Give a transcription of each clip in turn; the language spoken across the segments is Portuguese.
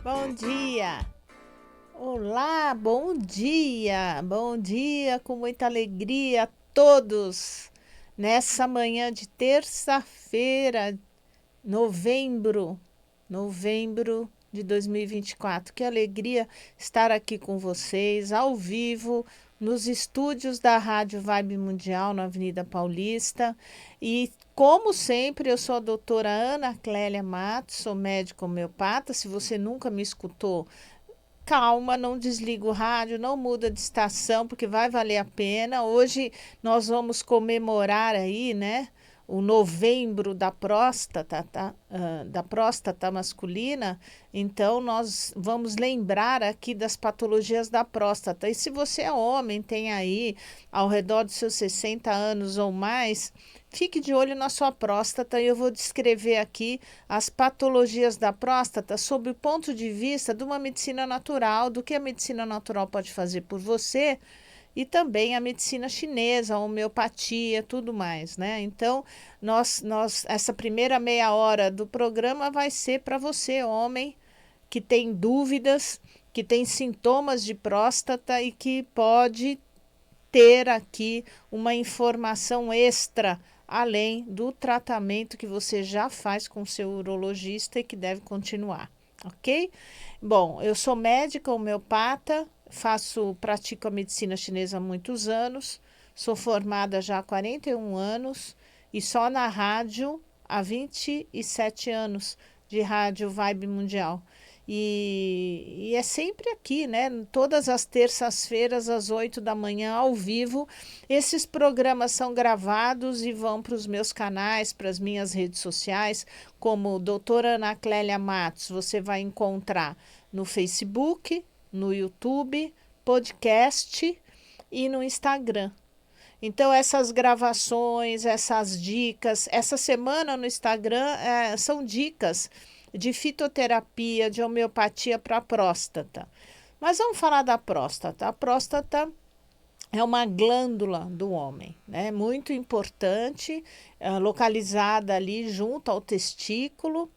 Bom dia! Olá, bom dia com muita alegria a todos nessa manhã de terça-feira, novembro, novembro de 2024. Que alegria estar aqui com vocês ao vivo nos estúdios da Rádio Vibe Mundial na Avenida Paulista. E como sempre, eu sou a doutora Ana Clélia Matos, sou médica homeopata. Se você nunca me escutou, calma, não desliga o rádio, não muda de estação, porque vai valer a pena. Hoje nós vamos comemorar aí, né, o novembro da próstata, tá? Da próstata masculina. Então nós vamos lembrar aqui das patologias da próstata. E se você é homem, tem aí ao redor dos seus 60 anos ou mais, fique de olho na sua próstata e eu vou descrever aqui as patologias da próstata sob o ponto de vista de uma medicina natural, do que a medicina natural pode fazer por você e também a medicina chinesa, a homeopatia, tudo mais, né? Então, essa primeira meia hora do programa vai ser para você, homem, que tem dúvidas, que tem sintomas de próstata e que pode ter aqui uma informação extra além do tratamento que você já faz com o seu urologista e que deve continuar, ok? Bom, eu sou médica homeopata, pratico a medicina chinesa há muitos anos, sou formada já há 41 anos e só na rádio há 27 anos de rádio Vibe Mundial. E é sempre aqui, né? Todas as terças-feiras, às 8 da manhã, ao vivo. Esses programas são gravados e vão para os meus canais, para as minhas redes sociais, como doutora Ana Clélia Matos. Você vai encontrar no Facebook, no YouTube, podcast e no Instagram. Então, essas gravações, essas dicas, essa semana no Instagram são dicas de fitoterapia, de homeopatia para a próstata. Mas vamos falar da próstata. A próstata é uma glândula do homem, né? Muito importante, localizada ali junto ao testículo,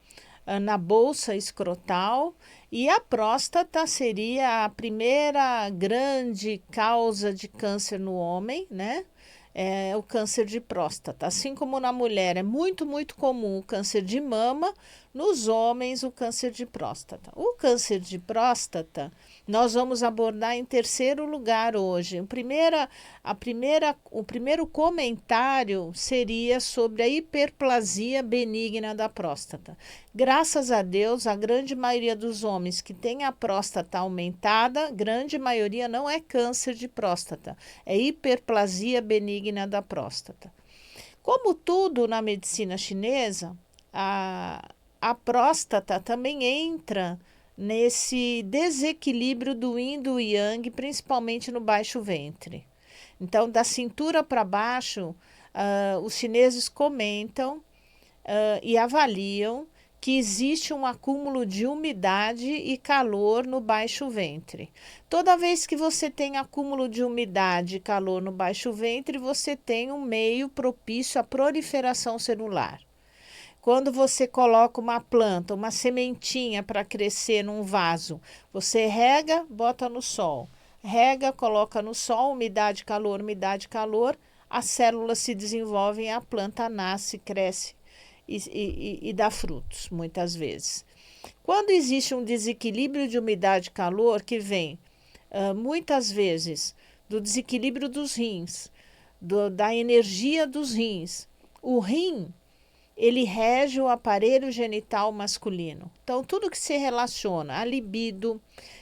na bolsa escrotal, e a próstata seria a primeira grande causa de câncer no homem, né? É o câncer de próstata. Assim como na mulher é muito, muito comum o câncer de mama, nos homens o câncer de próstata. O câncer de próstata nós vamos abordar em terceiro lugar hoje. O primeiro comentário seria sobre a hiperplasia benigna da próstata. Graças a Deus, a grande maioria dos homens que tem a próstata aumentada, grande maioria não é câncer de próstata, é hiperplasia benigna da próstata. Como tudo na medicina chinesa, a próstata também entra nesse desequilíbrio do yin e do yang, principalmente no baixo ventre. Então, da cintura para baixo, os chineses comentam e avaliam que existe um acúmulo de umidade e calor no baixo ventre. Toda vez que você tem acúmulo de umidade e calor no baixo ventre, você tem um meio propício à proliferação celular. Quando você coloca uma planta, uma sementinha para crescer num vaso, você rega, bota no sol. Rega, coloca no sol, umidade, calor, as células se desenvolvem, a planta nasce, cresce e dá frutos, muitas vezes. Quando existe um desequilíbrio de umidade e calor, que vem muitas vezes do desequilíbrio dos rins, da energia dos rins, o rim ele rege o aparelho genital masculino. Então, tudo que se relaciona a libido,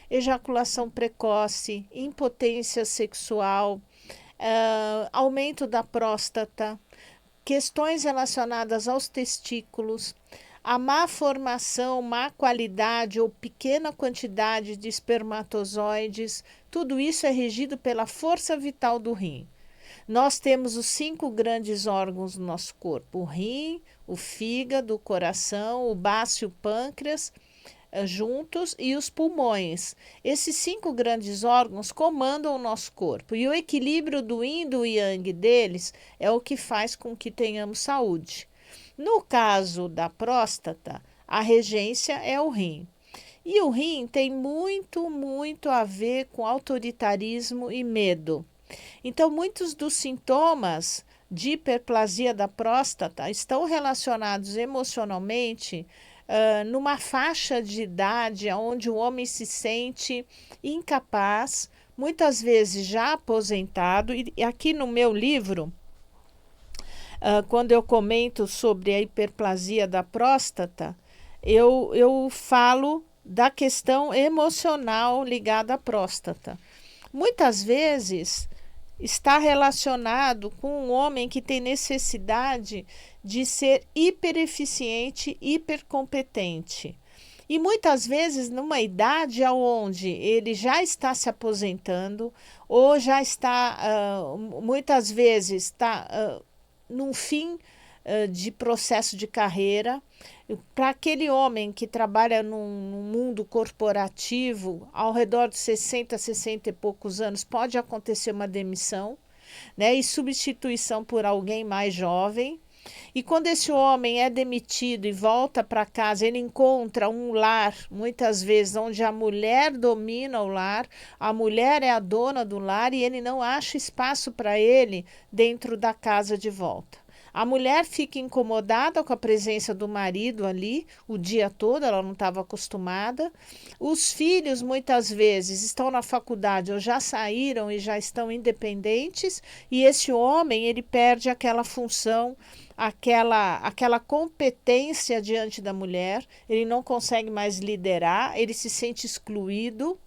ejaculação precoce, impotência sexual, aumento da próstata, questões relacionadas aos testículos, a má formação, má qualidade ou pequena quantidade de espermatozoides, tudo isso é regido pela força vital do rim. Nós temos os 5 grandes órgãos do nosso corpo: o rim, o fígado, o coração, o baço e o pâncreas juntos e os pulmões. Esses 5 grandes órgãos comandam o nosso corpo e o equilíbrio do yin e do yang deles é o que faz com que tenhamos saúde. No caso da próstata, a regência é o rim. E o rim tem muito, muito a ver com autoritarismo e medo. Então, muitos dos sintomas de hiperplasia da próstata estão relacionados emocionalmente numa faixa de idade onde o homem se sente incapaz, muitas vezes já aposentado. E aqui no meu livro, quando eu comento sobre a hiperplasia da próstata, eu falo da questão emocional ligada à próstata. Muitas vezes está relacionado com um homem que tem necessidade de ser hipereficiente, hipercompetente. E muitas vezes numa idade onde ele já está se aposentando ou já está, muitas vezes está num fim de processo de carreira. Para aquele homem que trabalha num mundo corporativo, ao redor de 60, 60 e poucos anos, pode acontecer uma demissão, né, e substituição por alguém mais jovem. E quando esse homem é demitido e volta para casa, ele encontra um lar, muitas vezes, onde a mulher domina o lar, a mulher é a dona do lar e ele não acha espaço para ele dentro da casa de volta. A mulher fica incomodada com a presença do marido ali o dia todo, ela não estava acostumada. Os filhos, muitas vezes, estão na faculdade ou já saíram e já estão independentes, e esse homem, ele perde aquela função, aquela competência diante da mulher, ele não consegue mais liderar, ele se sente excluído.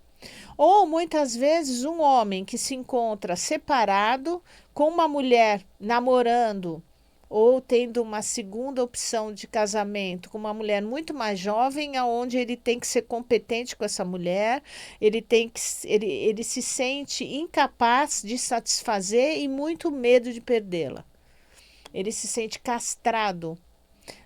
Ou muitas vezes um homem que se encontra separado com uma mulher namorando ou tendo uma segunda opção de casamento com uma mulher muito mais jovem, aonde ele tem que ser competente com essa mulher, ele se sente incapaz de satisfazer e muito medo de perdê-la. Ele se sente castrado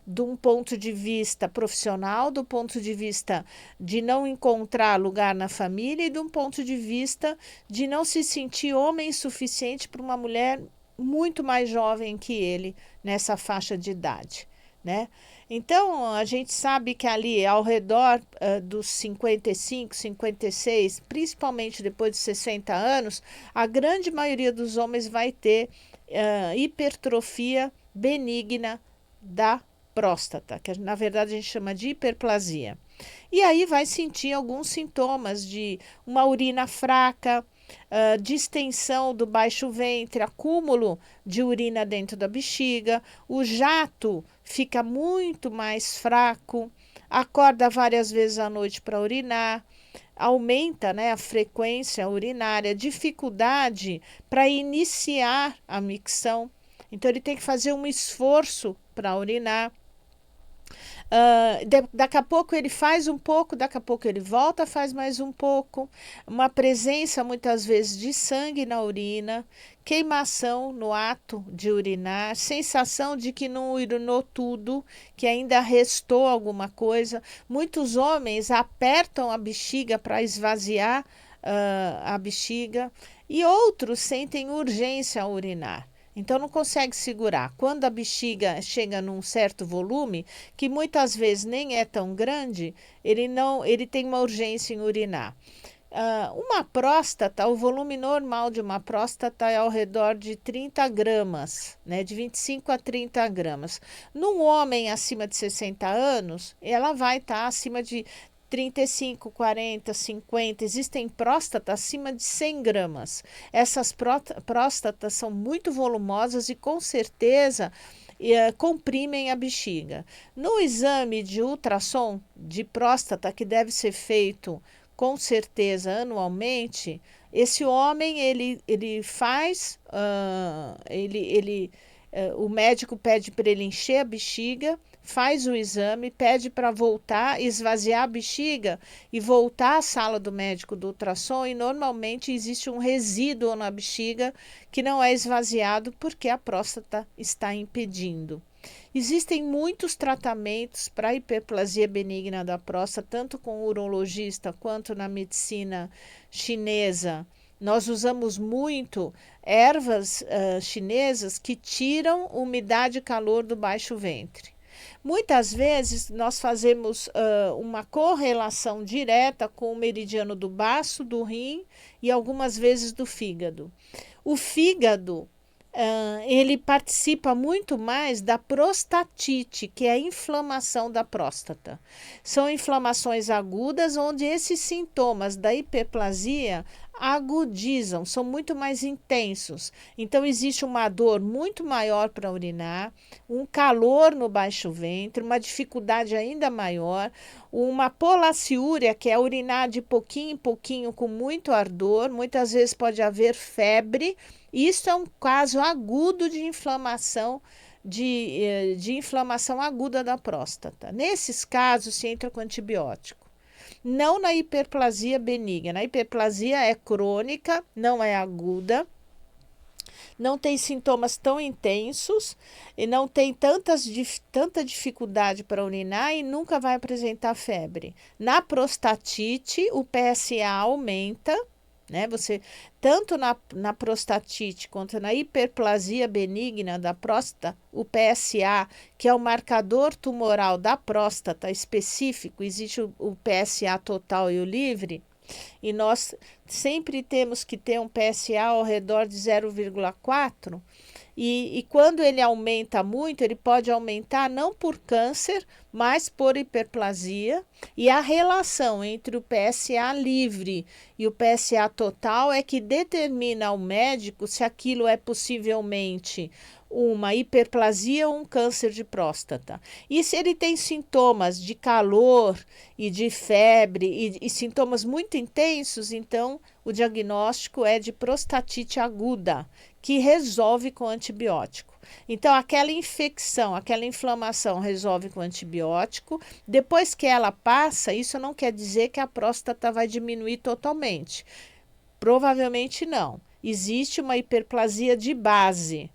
de um ponto de vista profissional, do ponto de vista de não encontrar lugar na família e de um ponto de vista de não se sentir homem suficiente para uma mulher muito mais jovem que ele nessa faixa de idade, né? Então, a gente sabe que ali ao redor dos 55, 56, principalmente depois de 60 anos, a grande maioria dos homens vai ter hipertrofia benigna da próstata, que na verdade a gente chama de hiperplasia. E aí vai sentir alguns sintomas de uma urina fraca, distensão do baixo ventre, acúmulo de urina dentro da bexiga, o jato fica muito mais fraco, acorda várias vezes à noite para urinar, aumenta, né, a frequência urinária, dificuldade para iniciar a micção. Então ele tem que fazer um esforço para urinar. Daqui a pouco ele faz um pouco, daqui a pouco ele volta, faz mais um pouco. Uma presença muitas vezes de sangue na urina, queimação no ato de urinar, sensação de que não urinou tudo, que ainda restou alguma coisa. Muitos homens apertam a bexiga para esvaziar a bexiga e outros sentem urgência a urinar. Então não consegue segurar. Quando a bexiga chega num certo volume, que muitas vezes nem é tão grande, ele tem uma urgência em urinar. Uma próstata, o volume normal de uma próstata é ao redor de 30 gramas, né, de 25 a 30 gramas. Num homem acima de 60 anos, ela vai estar acima de 35, 40, 50, existem próstatas acima de 100 gramas. Essas próstatas são muito volumosas e com certeza comprimem a bexiga. No exame de ultrassom de próstata, que deve ser feito com certeza anualmente, esse homem ele faz, o médico pede para ele encher a bexiga, faz o exame, pede para voltar, esvaziar a bexiga e voltar à sala do médico do ultrassom, e normalmente existe um resíduo na bexiga que não é esvaziado porque a próstata está impedindo. Existem muitos tratamentos para hiperplasia benigna da próstata, tanto com o urologista quanto na medicina chinesa. Nós usamos muito ervas chinesas que tiram umidade e calor do baixo ventre. Muitas vezes nós fazemos uma correlação direta com o meridiano do baço, do rim e algumas vezes do fígado. O fígado ele participa muito mais da prostatite, que é a inflamação da próstata. São inflamações agudas onde esses sintomas da hiperplasia agudizam, são muito mais intensos. Então existe uma dor muito maior para urinar, um calor no baixo ventre, uma dificuldade ainda maior, uma polaciúria, que é urinar de pouquinho em pouquinho com muito ardor, muitas vezes pode haver febre. Isso é um caso agudo de inflamação, de inflamação aguda da próstata. Nesses casos, se entra com antibiótico. Não na hiperplasia benigna. A hiperplasia é crônica, não é aguda, não tem sintomas tão intensos e não tem tanta dificuldade para urinar e nunca vai apresentar febre. Na prostatite, o PSA aumenta, né? Você, tanto na prostatite quanto na hiperplasia benigna da próstata, o PSA, que é o marcador tumoral da próstata específico, existe o PSA total e o livre, e nós sempre temos que ter um PSA ao redor de 0,4, e quando ele aumenta muito, ele pode aumentar não por câncer, mas por hiperplasia, e a relação entre o PSA livre e o PSA total é que determina ao médico se aquilo é possivelmente uma hiperplasia ou um câncer de próstata. E se ele tem sintomas de calor e de febre e sintomas muito intensos, então o diagnóstico é de prostatite aguda, que resolve com antibiótico. Então, aquela infecção, aquela inflamação resolve com antibiótico. Depois que ela passa, isso não quer dizer que a próstata vai diminuir totalmente. Provavelmente não. Existe uma hiperplasia de base.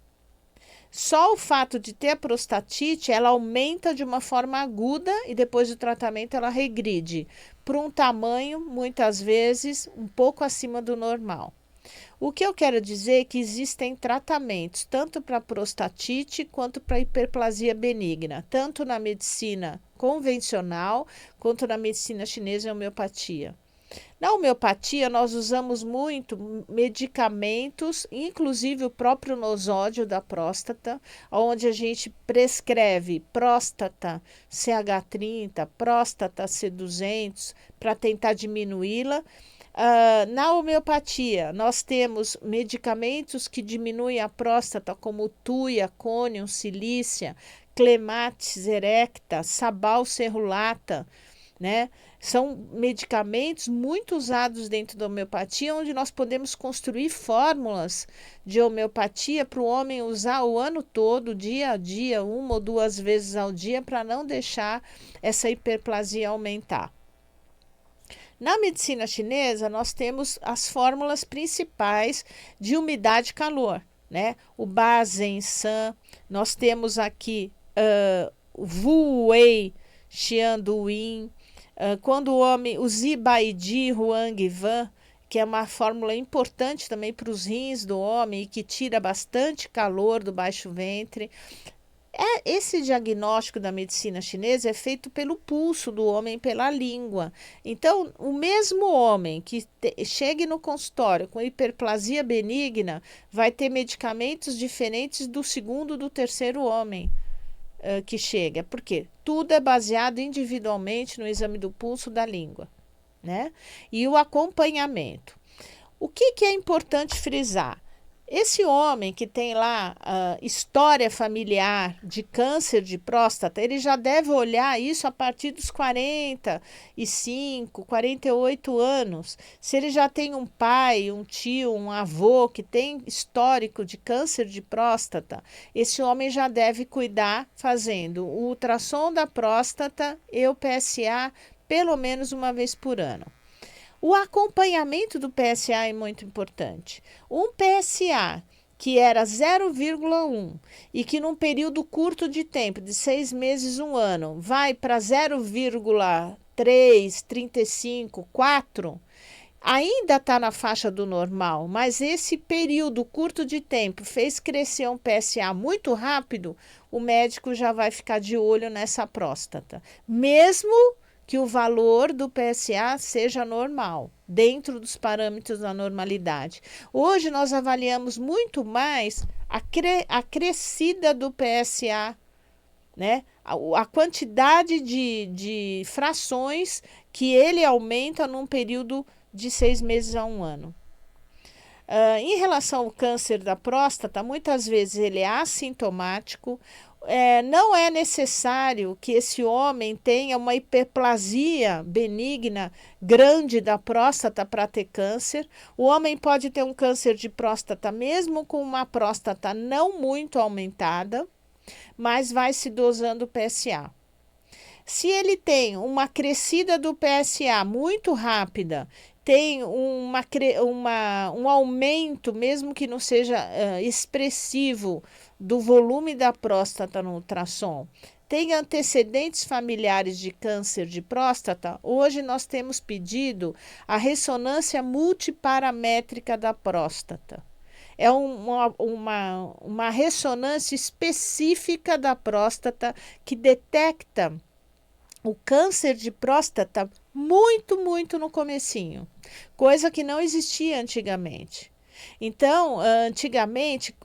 Só o fato de ter a prostatite, ela aumenta de uma forma aguda e depois do tratamento ela regride para um tamanho, muitas vezes, um pouco acima do normal. O que eu quero dizer é que existem tratamentos tanto para prostatite quanto para hiperplasia benigna, tanto na medicina convencional quanto na medicina chinesa e homeopatia. Na homeopatia, nós usamos muito medicamentos, inclusive o próprio nosódio da próstata, onde a gente prescreve próstata CH30, próstata C200, para tentar diminuí-la. Na homeopatia, nós temos medicamentos que diminuem a próstata, como tuia, conium, silícia, clematis erecta, sabal cerulata, né? São medicamentos muito usados dentro da homeopatia, onde nós podemos construir fórmulas de homeopatia para o homem usar o ano todo, dia a dia, 1 ou 2 vezes ao dia, para não deixar essa hiperplasia aumentar. Na medicina chinesa, nós temos as fórmulas principais de umidade e calor, né? O Ba Zhen San, nós temos aqui Wu Wei Xian Duyin, quando o homem, o Zibaidi Huang Van, que é uma fórmula importante também para os rins do homem e que tira bastante calor do baixo ventre. Esse diagnóstico da medicina chinesa é feito pelo pulso do homem, pela língua. Então, o mesmo homem que chegue no consultório com hiperplasia benigna vai ter medicamentos diferentes do segundo e do terceiro homem que chega. Por quê? Tudo é baseado individualmente no exame do pulso da língua, né? E o acompanhamento. O que é importante frisar? Esse homem que tem lá história familiar de câncer de próstata, ele já deve olhar isso a partir dos 45, 48 anos. Se ele já tem um pai, um tio, um avô que tem histórico de câncer de próstata, esse homem já deve cuidar fazendo o ultrassom da próstata e o PSA pelo menos uma vez por ano. O acompanhamento do PSA é muito importante. Um PSA que era 0,1 e que num período curto de tempo, de 6 meses, 1 ano, vai para 0,3, 35, 4, ainda está na faixa do normal, mas esse período curto de tempo fez crescer um PSA muito rápido, o médico já vai ficar de olho nessa próstata, mesmo que o valor do PSA seja normal, dentro dos parâmetros da normalidade. Hoje nós avaliamos muito mais a crescida do PSA, né? A quantidade de frações que ele aumenta num período de 6 meses a um ano. Em relação ao câncer da próstata, muitas vezes ele é assintomático. Não é necessário que esse homem tenha uma hiperplasia benigna grande da próstata para ter câncer. O homem pode ter um câncer de próstata mesmo com uma próstata não muito aumentada, mas vai se dosando o PSA. Se ele tem uma crescida do PSA muito rápida, tem um aumento, mesmo que não seja expressivo, do volume da próstata no ultrassom, tem antecedentes familiares de câncer de próstata, hoje nós temos pedido a ressonância multiparamétrica da próstata. É uma ressonância específica da próstata que detecta o câncer de próstata muito no comecinho, coisa que não existia antigamente. Então, antigamente,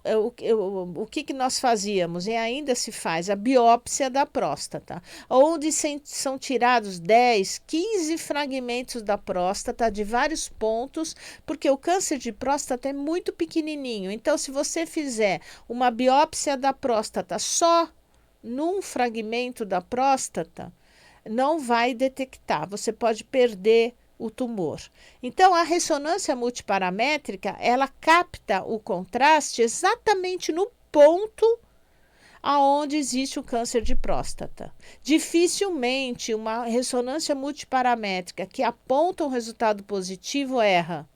o que nós fazíamos, e ainda se faz, a biópsia da próstata, onde são tirados 10, 15 fragmentos da próstata de vários pontos, porque o câncer de próstata é muito pequenininho. Então, se você fizer uma biópsia da próstata só num fragmento da próstata, não vai detectar, você pode perder o tumor. Então, a ressonância multiparamétrica, ela capta o contraste exatamente no ponto aonde existe o câncer de próstata. Dificilmente uma ressonância multiparamétrica que aponta um resultado positivo erra,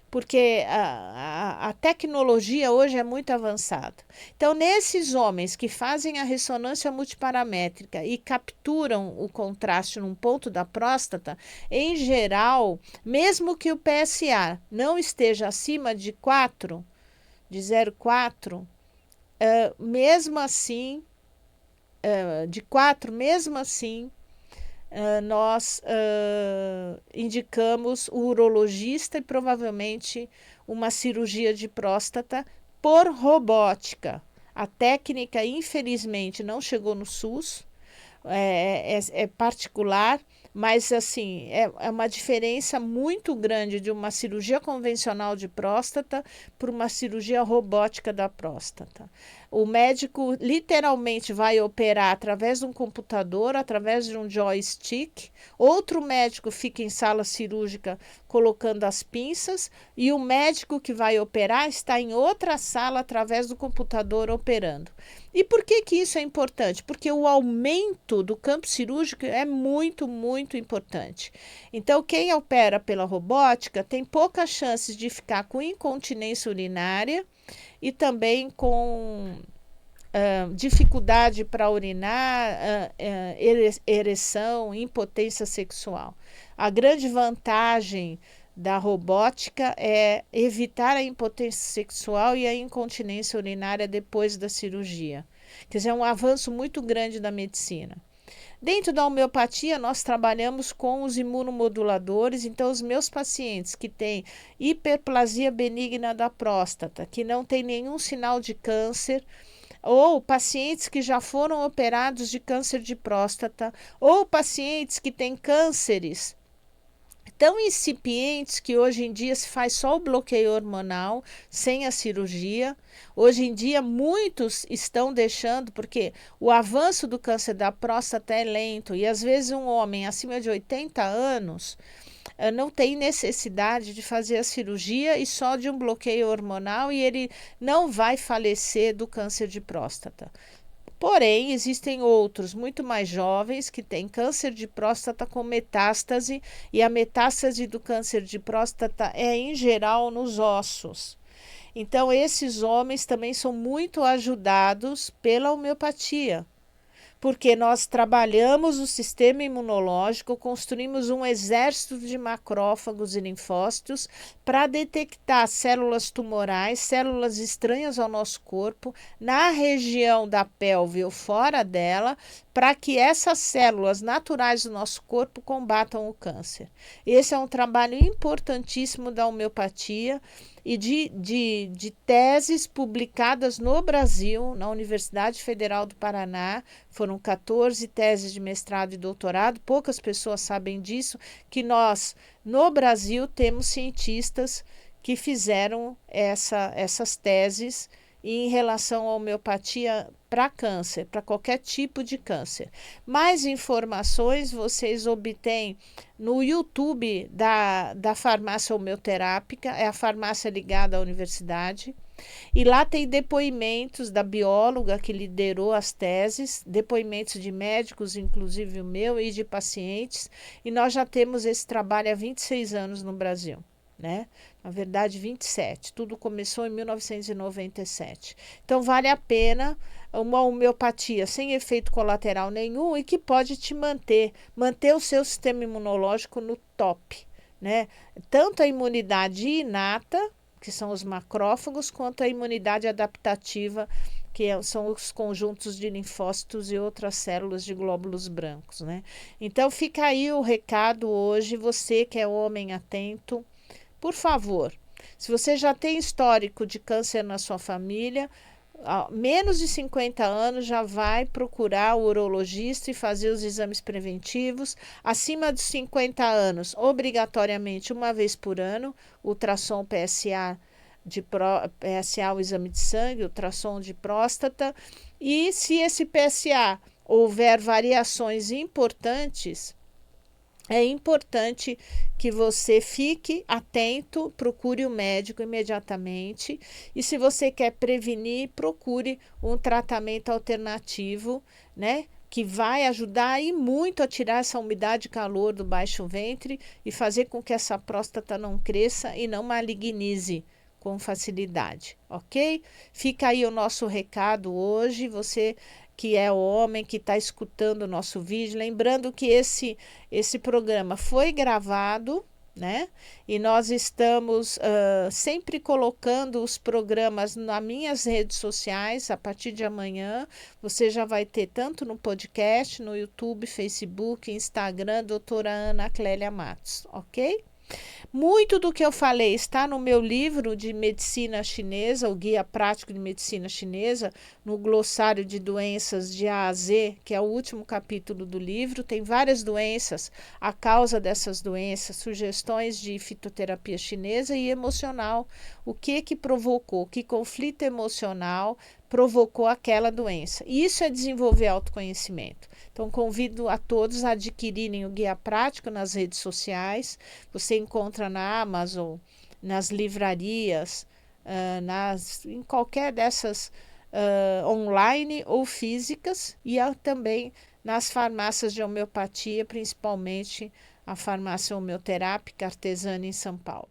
porque a tecnologia hoje é muito avançada. Então, nesses homens que fazem a ressonância multiparamétrica e capturam o contraste num ponto da próstata, em geral, mesmo que o PSA não esteja acima de 4, de 0,4, mesmo assim, de 4, mesmo assim, nós indicamos o urologista e provavelmente uma cirurgia de próstata por robótica. A técnica, infelizmente, não chegou no SUS, é particular, mas assim, é uma diferença muito grande de uma cirurgia convencional de próstata para uma cirurgia robótica da próstata. O médico literalmente vai operar através de um computador, através de um joystick. Outro médico fica em sala cirúrgica colocando as pinças e o médico que vai operar está em outra sala através do computador operando. E por que isso é importante? Porque o aumento do campo cirúrgico é muito importante. Então, quem opera pela robótica tem poucas chances de ficar com incontinência urinária e também com dificuldade para urinar, ereção, impotência sexual. A grande vantagem da robótica é evitar a impotência sexual e a incontinência urinária depois da cirurgia. Quer dizer, é um avanço muito grande da medicina. Dentro da homeopatia, nós trabalhamos com os imunomoduladores. Então, os meus pacientes que têm hiperplasia benigna da próstata, que não tem nenhum sinal de câncer, ou pacientes que já foram operados de câncer de próstata, ou pacientes que têm cânceres tão incipientes que hoje em dia se faz só o bloqueio hormonal, sem a cirurgia. Hoje em dia muitos estão deixando, porque o avanço do câncer da próstata é lento e às vezes um homem acima de 80 anos não tem necessidade de fazer a cirurgia e só de um bloqueio hormonal e ele não vai falecer do câncer de próstata. Porém, existem outros muito mais jovens que têm câncer de próstata com metástase e a metástase do câncer de próstata é em geral nos ossos. Então, esses homens também são muito ajudados pela homeopatia, porque nós trabalhamos o sistema imunológico, construímos um exército de macrófagos e linfócitos para detectar células tumorais, células estranhas ao nosso corpo, na região da pelve ou fora dela, para que essas células naturais do nosso corpo combatam o câncer. Esse é um trabalho importantíssimo da homeopatia e de teses publicadas no Brasil, na Universidade Federal do Paraná. Foram 14 teses de mestrado e doutorado, poucas pessoas sabem disso, que nós, no Brasil, temos cientistas que fizeram essas teses em relação à homeopatia para câncer, para qualquer tipo de câncer. Mais informações vocês obtêm no YouTube da farmácia homeoterápica, é a farmácia ligada à universidade. E lá tem depoimentos da bióloga que liderou as teses, depoimentos de médicos, inclusive o meu, e de pacientes. E nós já temos esse trabalho há 26 anos no Brasil, né? Na verdade, 27. Tudo começou em 1997. Então, vale a pena uma homeopatia sem efeito colateral nenhum e que pode te manter o seu sistema imunológico no top, né? Tanto a imunidade inata, que são os macrófagos, quanto a imunidade adaptativa, que são os conjuntos de linfócitos e outras células de glóbulos brancos, né? Então, fica aí o recado hoje, você que é homem atento, por favor, se você já tem histórico de câncer na sua família, menos de 50 anos já vai procurar o urologista e fazer os exames preventivos. Acima de 50 anos, obrigatoriamente uma vez por ano, ultrassom PSA, PSA, o exame de sangue, ultrassom de próstata. E se esse PSA houver variações importantes, é importante que você fique atento, procure o médico imediatamente. E se você quer prevenir, procure um tratamento alternativo, né? Que vai ajudar e muito a tirar essa umidade e calor do baixo ventre e fazer com que essa próstata não cresça e não malignize com facilidade, ok? Fica aí o nosso recado hoje, você que é homem, que está escutando o nosso vídeo, lembrando que esse programa foi gravado, né? E nós estamos sempre colocando os programas nas minhas redes sociais. A partir de amanhã, você já vai ter tanto no podcast, no YouTube, Facebook, Instagram, doutora Ana Clélia Matos, ok? Muito do que eu falei está no meu livro de medicina chinesa, o Guia Prático de Medicina Chinesa, no glossário de doenças de A a Z, que é o último capítulo do livro. Tem várias doenças, a causa dessas doenças, sugestões de fitoterapia chinesa e emocional. O que provocou, que conflito emocional provocou aquela doença. Isso é desenvolver autoconhecimento. Então, convido a todos a adquirirem o Guia Prático nas redes sociais. Você encontra na Amazon, nas livrarias, em qualquer dessas online ou físicas, e também nas farmácias de homeopatia, principalmente a farmácia homeoterápica artesana em São Paulo.